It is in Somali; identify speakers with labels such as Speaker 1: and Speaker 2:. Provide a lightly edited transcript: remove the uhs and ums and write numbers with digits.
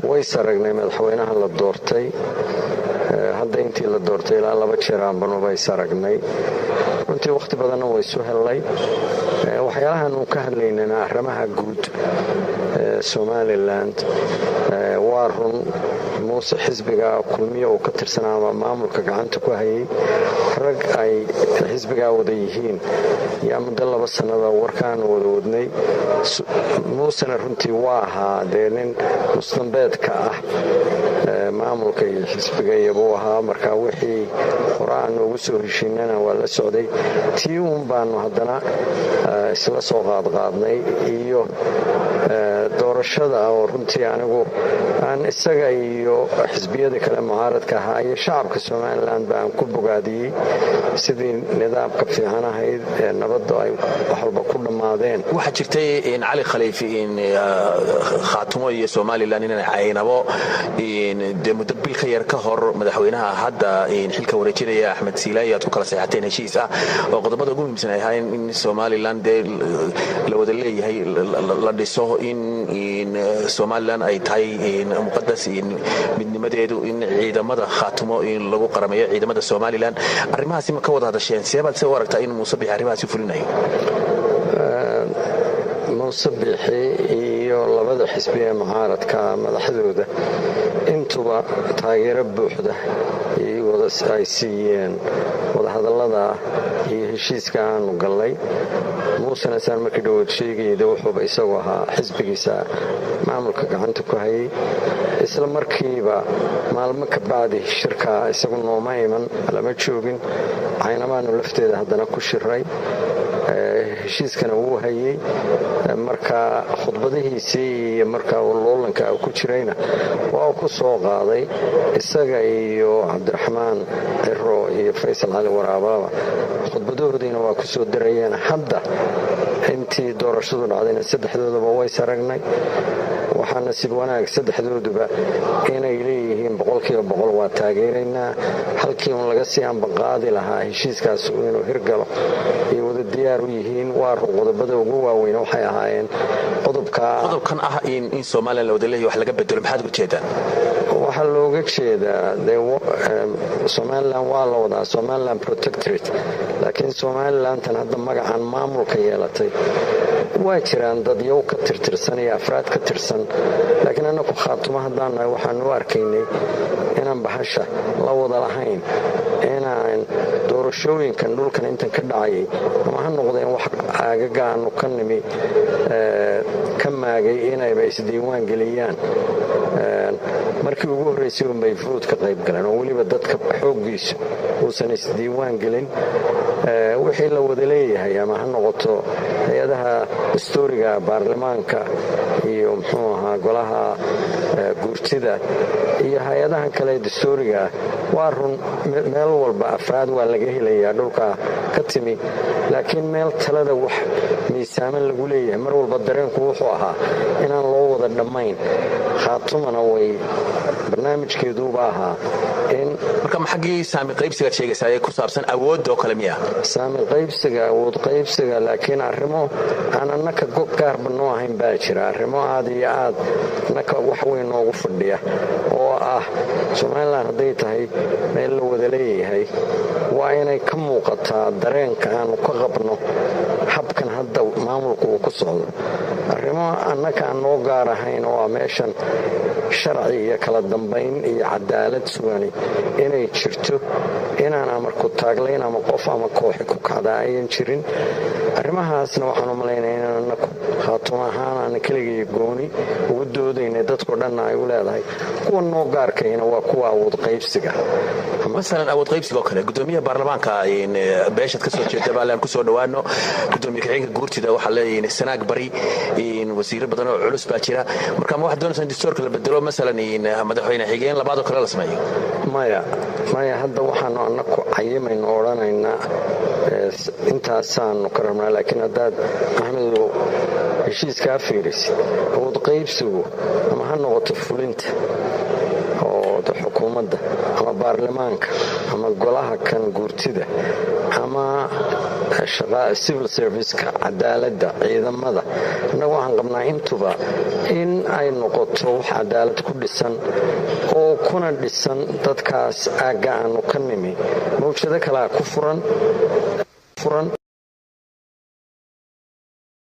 Speaker 1: way saragnay madaxweynaha la doortay hadda intii la doortay ilaa 2 jeer aanbanu bay saragnay runtii waqti badanna way isu helnay waxyaalahan uu ka hadlaynana arrimaha guud Somaliland waa run muuse xisbiga kulmiye oo ka tirsanaa ama maamulka gacanta ku hayay rag ay xisbiga wada yihiin yaa muddo 2 sanada warkaan wada wadnay muusena runtii waa ahaa nin mustambeedka ah maamulka iyo xisbiga iyagoo ahaa markaa wixii qoraan ugu soo heshiinana waa la socday tii uun baanu haddana isla soo qaadnay iyo doorashada oo runtii anigu aan isaga iyo xisbiyada kale mucaaradka ahaa iyo shacabka Somaliland baan ku bogaadiyay sidii nidaamka fiican ahayd ee nabadda ay waxba ku dhamaadeen
Speaker 2: waxa jirtay in Cali Khalifi in khaatumo iyo Somaliland inay caynabo in muddo bil ka yar ka hor madaxweynaha hadda in xilka wareejinaya Axmed Siilaayi aad ku kala saxateen heshiis ah oo qodobada ugu muhiimsan ay ahaayeen in Somaliland la wada leeyahay la dhiso in Somaliland ay tahay in muqaddas in midnimadeedu in ciidamada khaatumo in lagu qarameeyo ciidamada Somaliland arrimahaasi ma ka wada hadasheen seebaad soo aragtaa in Muuse Biixi arrimahaasi fulinayo
Speaker 1: Muuse Biixi iyo labada xisbi ee mucaaradka madaxdooda intuba taageero buuxda ay siiyeen wada hadallada iyo heshiiska aanu galnay muusena saan markii dhawaad sheegayda wuxuuba isagoo ahaa xisbigiisa maamulka gacanta ku hayay isla markiiba maalmo ka bacdi shirka isagu nooma iman lama joogin caynabaanu lafteeda haddana ku shiray heshiiskana wuu hayay marka khudbadihiisii iyo marka loolanka ku jirayna waa ku soo qaaday isaga iyo Cabdiraxmaan Ciro iyo Faysal Ali Waraababa khudbadoodiina waa ku soo darayeen hadda intii doorashadu dhacdayna saddexdooduba way saragnay waxaa nasiib wanaag saddexdooduba inay leeyihiin 100% waa taageeraynaa halkii uu laga sii ambaqaadi lahaa heshiiskaas inuu hirgalo iyo wada diyaar u yihiin waa qodobada ugu waaweyn waxay ahaayeen
Speaker 2: qodobkan ah in Somaliland wada leeyahay wax laga bedelo maxaad u jeedaan
Speaker 1: waxa looga jeedaa Somaliland waa la wadaa Somaliland Protectorate laakiin Somaliland tan hadda magacan maamulka yeelatay waa jiraan dad yow ka tirtirsan iyo afraad ka tirsan laakiin anagu khaatumo haddaan waxaan u arkaynay inaan bahasha la wada lahayn inaan doorashooyinkan dhulkan intan ka dhacayay ama ha noqdeen wax aagaga aanu ka nimi ka maagay inayba isdiiwaan geliyaan markii ugu horreysay unbay vote ka qayb galeen oo weliba dadka xooggiisu uusan isdiiwaan gelin wixii la wada leeyahay ama ha noqoto hay-adaha dastuuriga baarlamaanka iyo muxuu ahaa golaha guurtida iyo hay-adahan kale dastuuriga waa run meel walba afraad waa laga helayaa dhulka ka timi laakiin meel talada wax miisaaman lagu leeyahay mar walba dareenku wuxuu ahaa inaan loo wada dhammayn khaatumana way barnaamijkeeduuba ahaa in
Speaker 2: marka maxagii saami qaybsiga sheegaysaa ee ku saabsan awood oo kale miya
Speaker 1: saami qaybsiga awood qaybsiga laakiin arrimo aan annaka gaarba noo ahayn baa jira arrimo aad iyo aad annaka wax weyn noogu fadhiya oo ah Somaliland hadday tahay meel la wada leeyahay waa inay ka muuqataa dareenka aanu ka qabno habkan hadda maamulku uu ku socdo arrimo annaka aan noo gaar ahayn oo meeshan sharci iyo kala dambayn iyo cadaalad sugani inay jirto inaan amarku taaglayn ama qof ama kooxi ku kacda ayan jirin arrimahaasna waxaan u malaynayaa in annaku khaatumo ahaan aan keligii gooni ugu doodaynay dadku dhanna ay u leedahay kuwa noo gaarkayna waa kuwa awood qaybsiga
Speaker 2: masalan awood qaybsiga oo kale gudoomiyaha baarlamaanka beeshad ka soo jeeda baalaan ku soo dhawaano gudoomiye kaxigeenka guurtida waxa leeyahay sanaag bari in wasiiro badan oo culus baa jira marka ma wax doonaysan dastuurka la bedelo masalan madaxweyne xigeen labaad oo kale la sameeyo
Speaker 1: maya hadda waxaanu annaku cayimayno odhanaynaa intaasaanu ka rabnaa laakiin haddaad axmedow heshiiskaa fiirisid awood qaybsigu ama ha noqoto fulinta oo xukuumadda ama baarlamaanka ama golaha kan guurtida ama civil serviceka cadaaladda ciidamada annagu waxaan qabnaa intuba in ay noqoto wax cadaalad ku dhisan oo kuna dhisan dadkaas aagga aanu ka nimi mawjado kalea ku furan